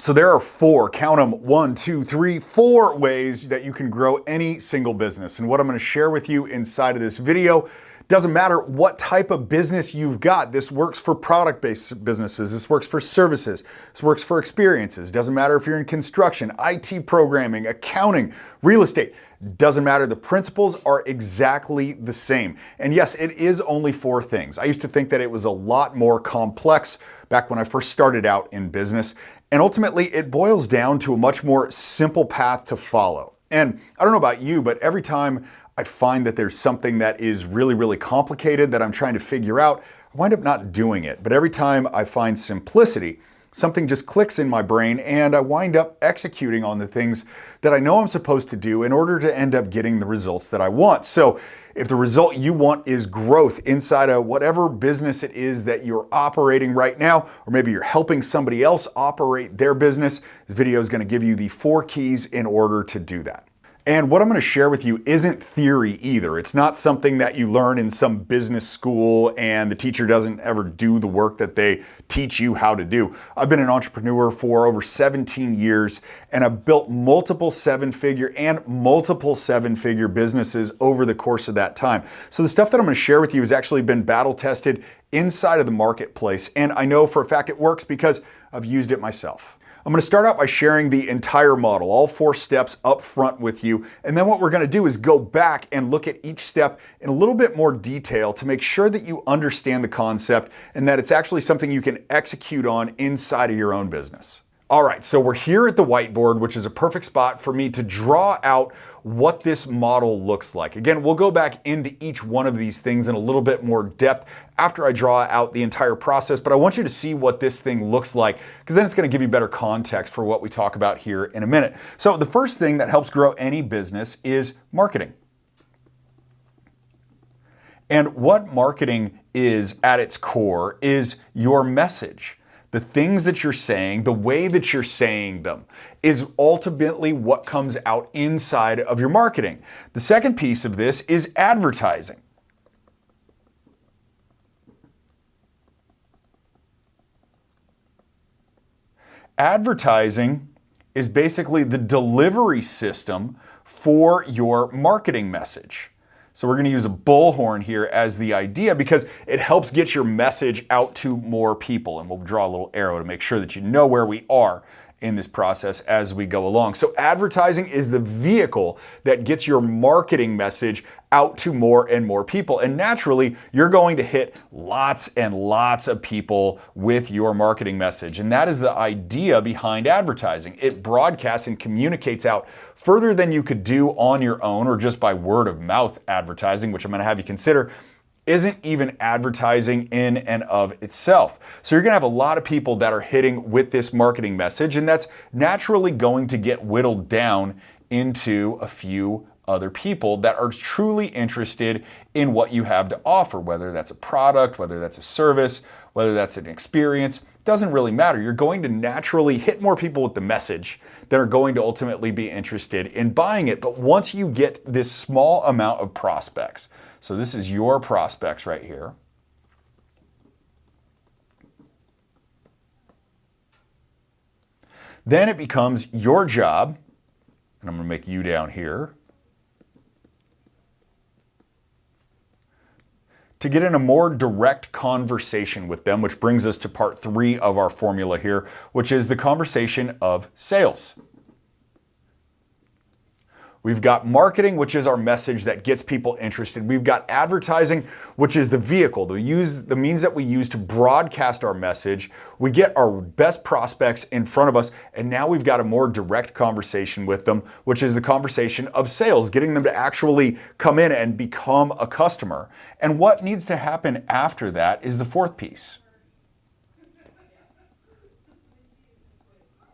So there are four, count them, 1, 2, 3, 4 ways that you can grow any single business. And what I'm going to share with you inside of this video, doesn't matter what type of business you've got. This works for product-based businesses. This works for services. This works for experiences. Doesn't matter if you're in construction, IT programming, accounting, real estate. Doesn't matter. The principles are exactly the same. And yes, it is only 4 things. I used to think that it was a lot more complex back when I first started out in business. And ultimately, it boils down to a much more simple path to follow. And I don't know about you, but every time I find that there's something that is really, really complicated that I'm trying to figure out, I wind up not doing it. But every time I find simplicity, something just clicks in my brain and I wind up executing on the things that I know I'm supposed to do in order to end up getting the results that I want. So if the result you want is growth inside of whatever business it is that you're operating right now, or maybe you're helping somebody else operate their business, this video is going to give you the 4 keys in order to do that. And what I'm going to share with you isn't theory either. It's not something that you learn in some business school and the teacher doesn't ever do the work that they teach you how to do. I've been an entrepreneur for over 17 years and I've built multiple 7-figure and multiple 7-figure businesses over the course of that time. So the stuff that I'm going to share with you has actually been battle tested inside of the marketplace. And I know for a fact it works because I've used it myself. I'm going to start out by sharing the entire model, all 4 steps up front with you. And then what we're going to do is go back and look at each step in a little bit more detail to make sure that you understand the concept and that it's actually something you can execute on inside of your own business. All right, so we're here at the whiteboard, which is a perfect spot for me to draw out what this model looks like. Again, we'll go back into each one of these things in a little bit more depth after I draw out the entire process, but I want you to see what this thing looks like because then it's going to give you better context for what we talk about here in a minute. So the first thing that helps grow any business is marketing. And what marketing is at its core is your message. The things that you're saying, the way that you're saying them is ultimately what comes out inside of your marketing. The second piece of this is advertising. Advertising is basically the delivery system for your marketing message. So we're going to use a bullhorn here as the idea because it helps get your message out to more people. And we'll draw a little arrow to make sure that you know where we are in this process as we go along. So advertising is the vehicle that gets your marketing message out to more and more people. And naturally, you're going to hit lots and lots of people with your marketing message. And that is the idea behind advertising. It broadcasts and communicates out further than you could do on your own or just by word of mouth advertising, which I'm going to have you consider isn't even advertising in and of itself. So you're going to have a lot of people that are hitting with this marketing message, and that's naturally going to get whittled down into a few other people that are truly interested in what you have to offer, whether that's a product, whether that's a service, whether that's an experience, doesn't really matter. You're going to naturally hit more people with the message that are going to ultimately be interested in buying it. But once you get this small amount of prospects, so this is your prospects right here, then it becomes your job, and I'm going to make you down here, to get in a more direct conversation with them, which brings us to part 3 of our formula here, which is the conversation of sales. We've got marketing, which is our message that gets people interested. We've got advertising, which is the vehicle, the means that we use to broadcast our message. We get our best prospects in front of us, and now we've got a more direct conversation with them, which is the conversation of sales, getting them to actually come in and become a customer. And what needs to happen after that is the 4th piece,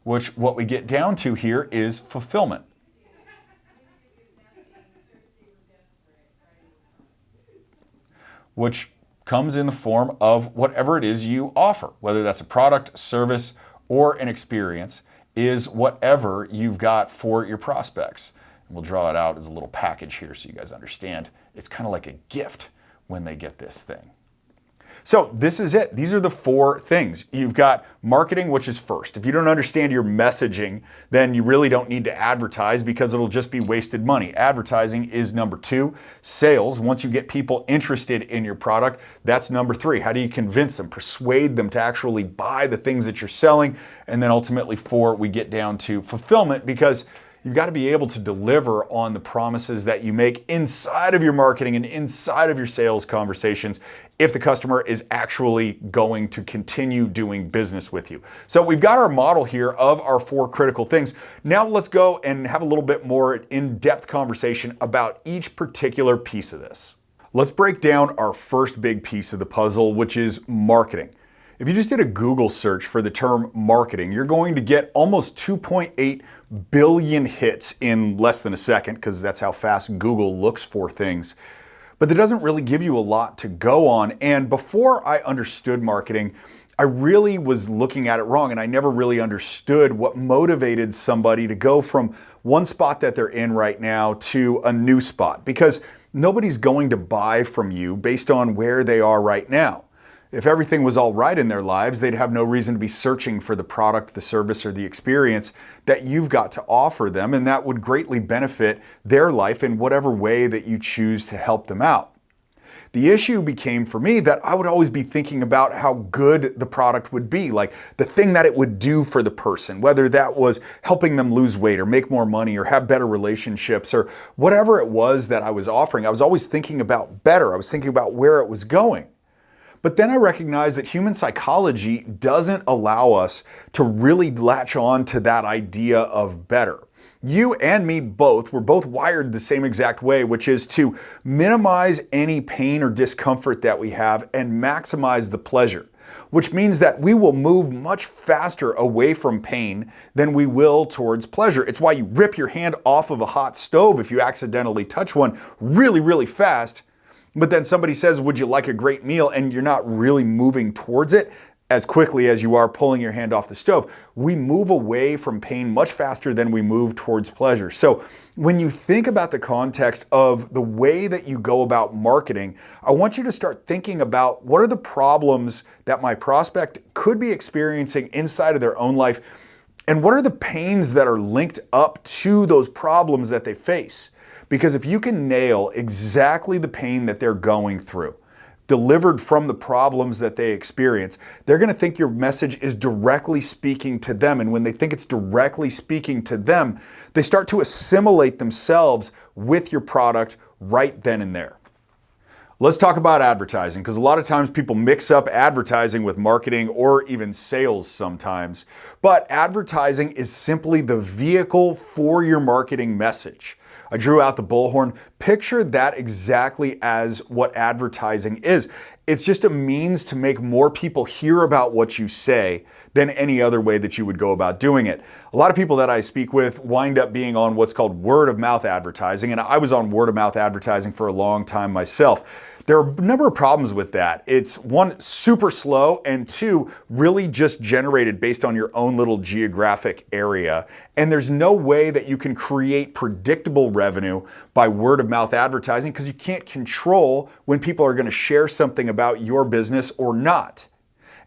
which what we get down to here is fulfillment. Which comes in the form of whatever it is you offer, whether that's a product, service, or an experience, is whatever you've got for your prospects. And we'll draw it out as a little package here so you guys understand. It's kind of like a gift when they get this thing. So this is it. These are the 4 things. You've got marketing, which is first. If you don't understand your messaging, then you really don't need to advertise because it'll just be wasted money. Advertising is number 2. Sales, once you get people interested in your product, that's number 3. How do you convince them, persuade them to actually buy the things that you're selling? And then ultimately 4, we get down to fulfillment, because you've got to be able to deliver on the promises that you make inside of your marketing and inside of your sales conversations if the customer is actually going to continue doing business with you. So we've got our model here of our 4 critical things. Now let's go and have a little bit more in-depth conversation about each particular piece of this. Let's break down our first big piece of the puzzle, which is marketing. If you just did a Google search for the term marketing, you're going to get almost 2.8 billion hits in less than a second, because that's how fast Google looks for things. But that doesn't really give you a lot to go on. And before I understood marketing, I really was looking at it wrong, and I never really understood what motivated somebody to go from one spot that they're in right now to a new spot, because nobody's going to buy from you based on where they are right now. If everything was all right in their lives, they'd have no reason to be searching for the product, the service, or the experience that you've got to offer them, and that would greatly benefit their life in whatever way that you choose to help them out. The issue became for me that I would always be thinking about how good the product would be, like the thing that it would do for the person, whether that was helping them lose weight or make more money or have better relationships or whatever it was that I was offering. I was always thinking about better. I was thinking about where it was going. But then I recognized that human psychology doesn't allow us to really latch on to that idea of better. You and me both, we're both wired the same exact way, which is to minimize any pain or discomfort that we have and maximize the pleasure, which means that we will move much faster away from pain than we will towards pleasure. It's why you rip your hand off of a hot stove if you accidentally touch one really, really fast. But then somebody says, would you like a great meal? And you're not really moving towards it as quickly as you are pulling your hand off the stove. We move away from pain much faster than we move towards pleasure. So when you think about the context of the way that you go about marketing, I want you to start thinking about what are the problems that my prospect could be experiencing inside of their own life, and what are the pains that are linked up to those problems that they face. Because if you can nail exactly the pain that they're going through, delivered from the problems that they experience, they're going to think your message is directly speaking to them. And when they think it's directly speaking to them, they start to assimilate themselves with your product right then and there. Let's talk about advertising, because a lot of times people mix up advertising with marketing or even sales sometimes. But advertising is simply the vehicle for your marketing message. I drew out the bullhorn. Picture that exactly as what advertising is. It's just a means to make more people hear about what you say than any other way that you would go about doing it. A lot of people that I speak with wind up being on what's called word of mouth advertising, and I was on word of mouth advertising for a long time myself. There are a number of problems with that. It's one, super slow, and two, really just generated based on your own little geographic area. And there's no way that you can create predictable revenue by word of mouth advertising, because you can't control when people are going to share something about your business or not.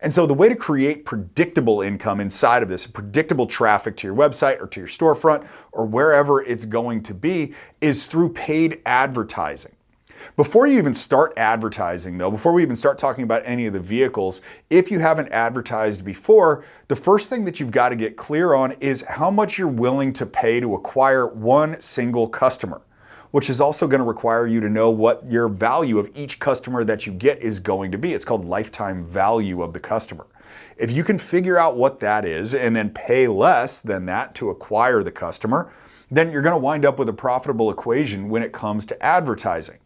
And so the way to create predictable income inside of this, predictable traffic to your website or to your storefront or wherever it's going to be, is through paid advertising. Before you even start advertising though, before we even start talking about any of the vehicles, if you haven't advertised before, the first thing that you've got to get clear on is how much you're willing to pay to acquire one single customer, which is also going to require you to know what your value of each customer that you get is going to be. It's called lifetime value of the customer. If you can figure out what that is and then pay less than that to acquire the customer, then you're going to wind up with a profitable equation when it comes to advertising.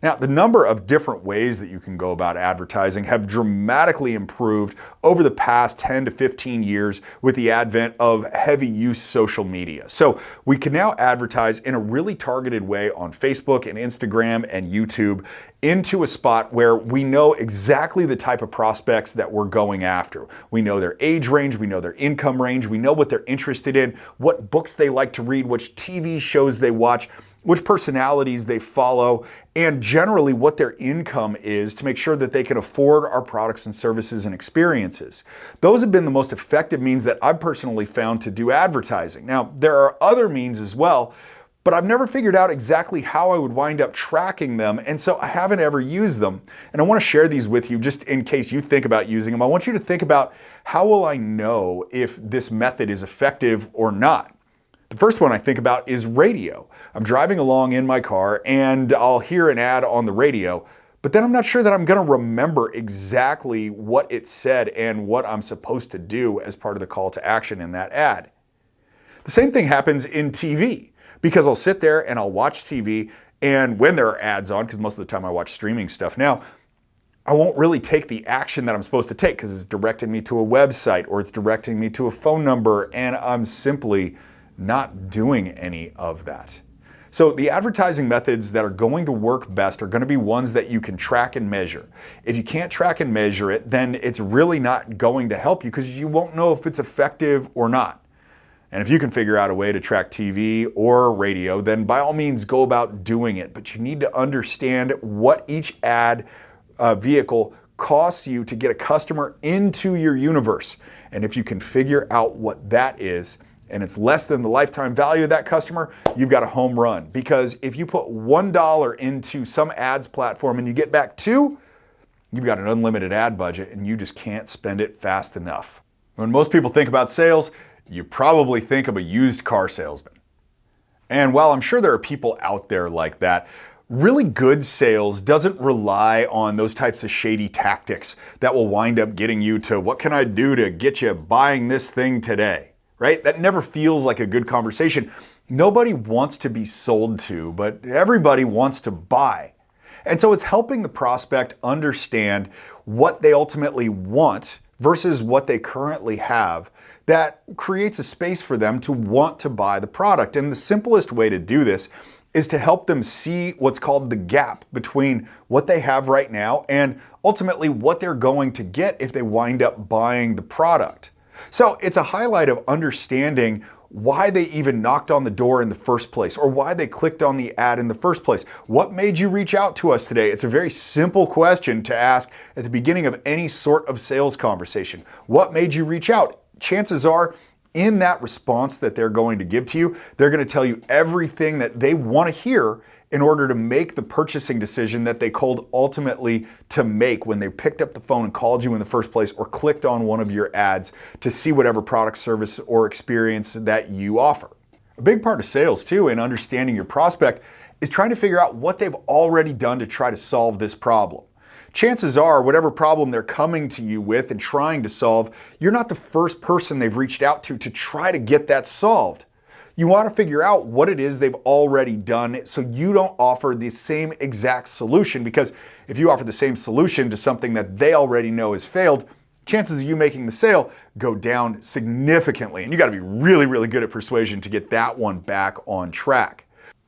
Now, the number of different ways that you can go about advertising have dramatically improved over the past 10 to 15 years with the advent of heavy use social media. So we can now advertise in a really targeted way on Facebook and Instagram and YouTube into a spot where we know exactly the type of prospects that we're going after. We know their age range, we know their income range, we know what they're interested in, what books they like to read, which TV shows they watch. which personalities they follow, and generally what their income is to make sure that they can afford our products and services and experiences. Those have been the most effective means that I've personally found to do advertising. Now, there are other means as well, but I've never figured out exactly how I would wind up tracking them, and so I haven't ever used them. And I want to share these with you just in case you think about using them. I want you to think about, how will I know if this method is effective or not? The first one I think about is radio. I'm driving along in my car and I'll hear an ad on the radio, but then I'm not sure that I'm going to remember exactly what it said and what I'm supposed to do as part of the call to action in that ad. The same thing happens in TV, because I'll sit there and I'll watch TV, and when there are ads on, because most of the time I watch streaming stuff now, I won't really take the action that I'm supposed to take because it's directing me to a website or it's directing me to a phone number, and I'm simply not doing any of that. So the advertising methods that are going to work best are going to be ones that you can track and measure. If you can't track and measure it, then it's really not going to help you because you won't know if it's effective or not. And if you can figure out a way to track TV or radio, then by all means go about doing it. But you need to understand what each ad vehicle costs you to get a customer into your universe. And if you can figure out what that is, and it's less than the lifetime value of that customer, you've got a home run. Because if you put $1 into some ads platform and you get back $2, you've got an unlimited ad budget and you just can't spend it fast enough. When most people think about sales, you probably think of a used car salesman. And while I'm sure there are people out there like that, really good sales doesn't rely on those types of shady tactics that will wind up getting you to, what can I do to get you buying this thing today? Right? That never feels like a good conversation. Nobody wants to be sold to, but everybody wants to buy. And so it's helping the prospect understand what they ultimately want versus what they currently have that creates a space for them to want to buy the product. And the simplest way to do this is to help them see what's called the gap between what they have right now and ultimately what they're going to get if they wind up buying the product. So it's a highlight of understanding why they even knocked on the door in the first place, or why they clicked on the ad in the first place. What made you reach out to us today? It's a very simple question to ask at the beginning of any sort of sales conversation. What made you reach out? Chances are, in that response that they're going to give to you, they're going to tell you everything that they want to hear in order to make the purchasing decision that they called ultimately to make when they picked up the phone and called you in the first place, or clicked on one of your ads to see whatever product, service, or experience that you offer. A big part of sales too, in understanding your prospect, is trying to figure out what they've already done to try to solve this problem. Chances are, whatever problem they're coming to you with and trying to solve, you're not the first person they've reached out to try to get that solved. You want to figure out what it is they've already done so you don't offer the same exact solution, because if you offer the same solution to something that they already know has failed, chances of you making the sale go down significantly. And you got to be really, really good at persuasion to get that one back on track.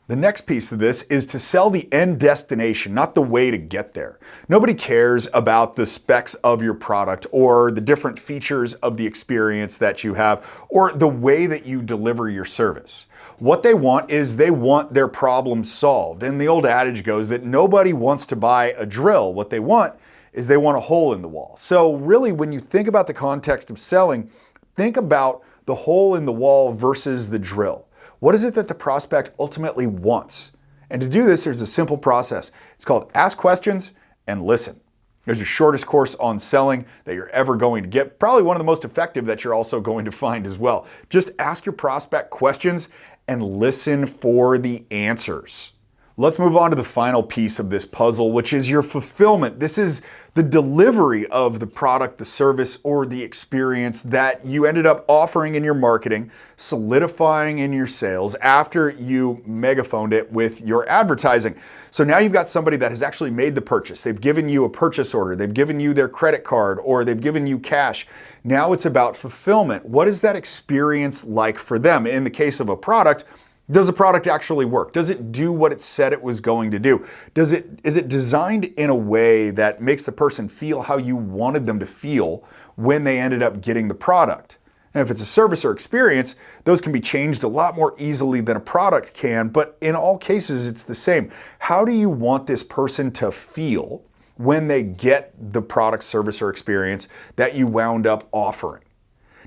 The next piece of this is to sell the end destination, not the way to get there. Nobody cares about the specs of your product or the different features of the experience that you have or the way that you deliver your service. What they want is they want their problem solved. And the old adage goes that nobody wants to buy a drill. What they want is they want a hole in the wall. So really, when you think about the context of selling, think about the hole in the wall versus the drill. What is it that the prospect ultimately wants? And to do this, there's a simple process. It's called ask questions and listen. There's your shortest course on selling that you're ever going to get. Probably one of the most effective that you're also going to find as well. Just ask your prospect questions and listen for the answers. Let's move on to the final piece of this puzzle, which is your fulfillment. This is the delivery of the product, the service, or the experience that you ended up offering in your marketing, solidifying in your sales after you megaphoned it with your advertising. So now you've got somebody that has actually made the purchase. They've given you a purchase order. They've given you their credit card, or they've given you cash. Now it's about fulfillment. What is that experience like for them? In the case of a product, does the product actually work? Does it do what it said it was going to do? Is it designed in a way that makes the person feel how you wanted them to feel when they ended up getting the product? And if it's a service or experience, those can be changed a lot more easily than a product can, but in all cases, it's the same. How do you want this person to feel when they get the product, service, or experience that you wound up offering?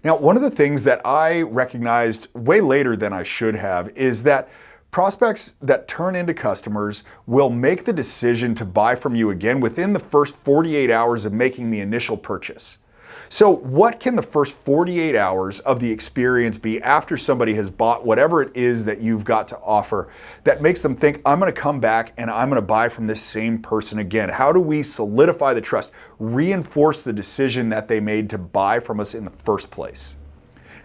Now, one of the things that I recognized way later than I should have is that prospects that turn into customers will make the decision to buy from you again within the first 48 hours of making the initial purchase. So what can the first 48 hours of the experience be after somebody has bought whatever it is that you've got to offer that makes them think, I'm going to come back and I'm going to buy from this same person again? How do we solidify the trust, reinforce the decision that they made to buy from us in the first place?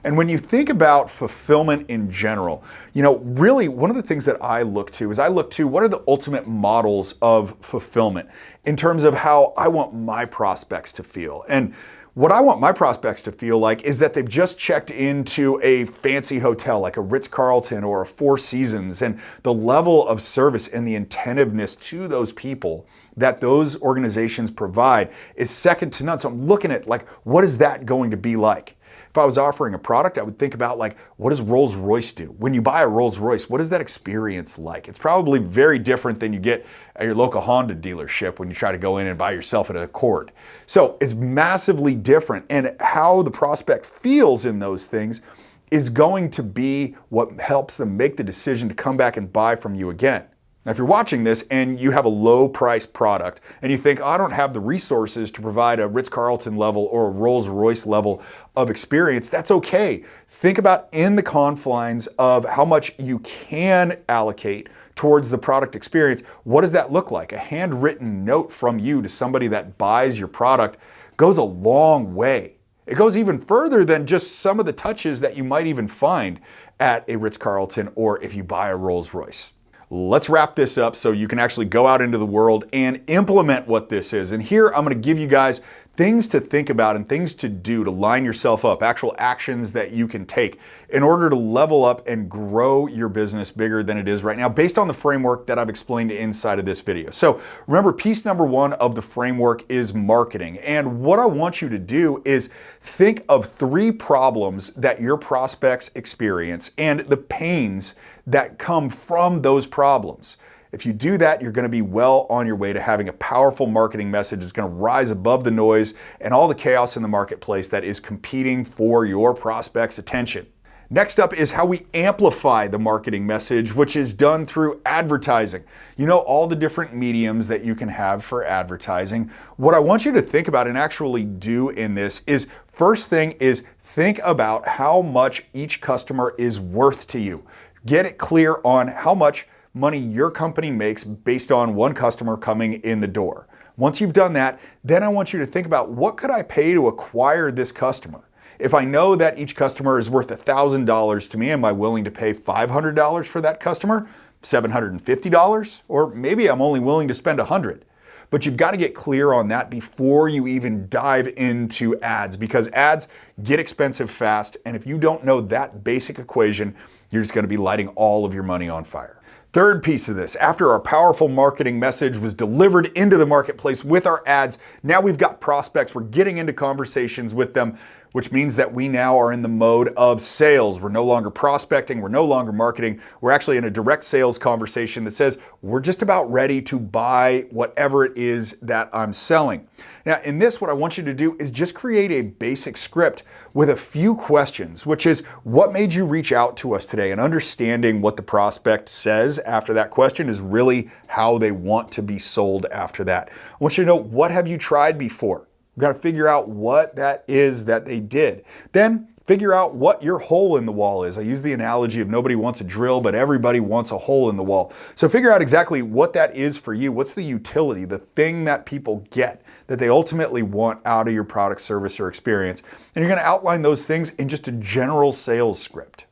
And when you think about fulfillment in general, really one of the things that I look to what are the ultimate models of fulfillment in terms of how I want my prospects to feel. And what I want my prospects to feel like is that they've just checked into a fancy hotel like a Ritz-Carlton or a Four Seasons, and the level of service and the attentiveness to those people that those organizations provide is second to none. So I'm looking at what is that going to be like? If I was offering a product, I would think about what does Rolls-Royce do? When you buy a Rolls-Royce, what is that experience like? It's probably very different than you get at your local Honda dealership when you try to go in and buy yourself an Accord. So it's massively different, and how the prospect feels in those things is going to be what helps them make the decision to come back and buy from you again. Now, if you're watching this and you have a low price product and you think, I don't have the resources to provide a Ritz-Carlton level or a Rolls-Royce level of experience, that's okay. Think about in the confines of how much you can allocate towards the product experience. What does that look like? A handwritten note from you to somebody that buys your product goes a long way. It goes even further than just some of the touches that you might even find at a Ritz-Carlton or if you buy a Rolls-Royce. Let's wrap this up so you can actually go out into the world and implement what this is. And here I'm going to give you guys things to think about and things to do to line yourself up, actual actions that you can take in order to level up and grow your business bigger than it is right now based on the framework that I've explained inside of this video. So remember, piece number one of the framework is marketing. And what I want you to do is think of 3 problems that your prospects experience and the pains that come from those problems. If you do that, you're going to be well on your way to having a powerful marketing message that's going to rise above the noise and all the chaos in the marketplace that is competing for your prospects' attention. Next up is how we amplify the marketing message, which is done through advertising. All the different mediums that you can have for advertising. What I want you to think about and actually do in this is, first thing is think about how much each customer is worth to you. Get it clear on how much money your company makes based on one customer coming in the door. Once you've done that, then I want you to think about, what could I pay to acquire this customer? If I know that each customer is worth $1,000 to me, am I willing to pay $500 for that customer? $750? Or maybe I'm only willing to spend $100. But you've got to get clear on that before you even dive into ads, because ads get expensive fast. And if you don't know that basic equation, you're just going to be lighting all of your money on fire. Third piece of this, after our powerful marketing message was delivered into the marketplace with our ads, now we've got prospects, we're getting into conversations with them, which means that we now are in the mode of sales. We're no longer prospecting, we're no longer marketing, we're actually in a direct sales conversation that says, we're just about ready to buy whatever it is that I'm selling. Now, in this, what I want you to do is just create a basic script with a few questions, which is, what made you reach out to us today? And understanding what the prospect says after that question is really how they want to be sold after that. I want you to know, what have you tried before? We've got to figure out what that is that they did. Then figure out what your hole in the wall is. I use the analogy of nobody wants a drill, but everybody wants a hole in the wall. So figure out exactly what that is for you. What's the utility, the thing that people get that they ultimately want out of your product, service, or experience. And you're going to outline those things in just a general sales script.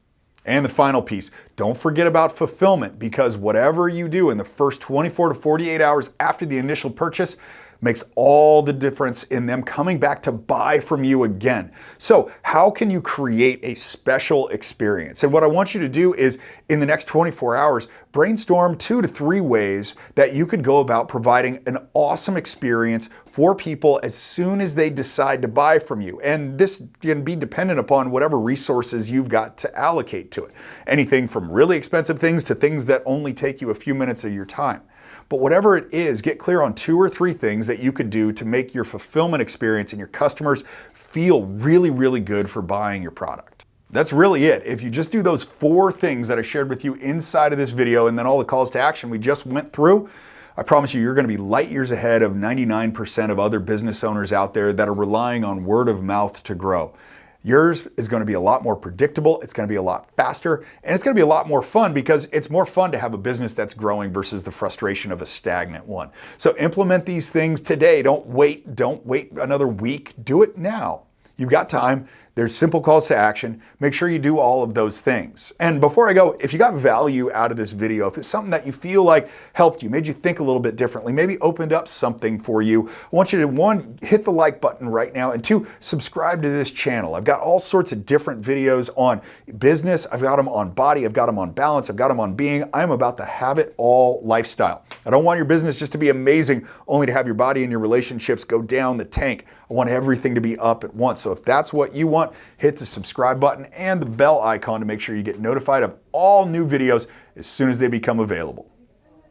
And the final piece, don't forget about fulfillment, because whatever you do in the first 24 to 48 hours after the initial purchase makes all the difference in them coming back to buy from you again. So how can you create a special experience? And what I want you to do is, in the next 24 hours, brainstorm 2 to 3 ways that you could go about providing an awesome experience for people as soon as they decide to buy from you. And this can be dependent upon whatever resources you've got to allocate to it. Anything from really expensive things to things that only take you a few minutes of your time. But whatever it is, get clear on 2 or 3 things that you could do to make your fulfillment experience and your customers feel really, really good for buying your product. That's really it. If you just do those 4 things that I shared with you inside of this video and then all the calls to action we just went through, I promise you, you're going to be light years ahead of 99% of other business owners out there that are relying on word of mouth to grow. Yours is going to be a lot more predictable, it's going to be a lot faster, and it's going to be a lot more fun because it's more fun to have a business that's growing versus the frustration of a stagnant one. So implement these things today. Don't wait another week. Do it now. You've got time. There's simple calls to action. Make sure you do all of those things. And before I go, if you got value out of this video, if it's something that you feel like helped you, made you think a little bit differently, maybe opened up something for you, I want you to, 1, hit the like button right now, and 2, subscribe to this channel. I've got all sorts of different videos on business. I've got them on body. I've got them on balance. I've got them on being. I'm about the have it all lifestyle. I don't want your business just to be amazing, only to have your body and your relationships go down the tank. I want everything to be up at once. So if that's what you want, hit the subscribe button and the bell icon to make sure you get notified of all new videos as soon as they become available.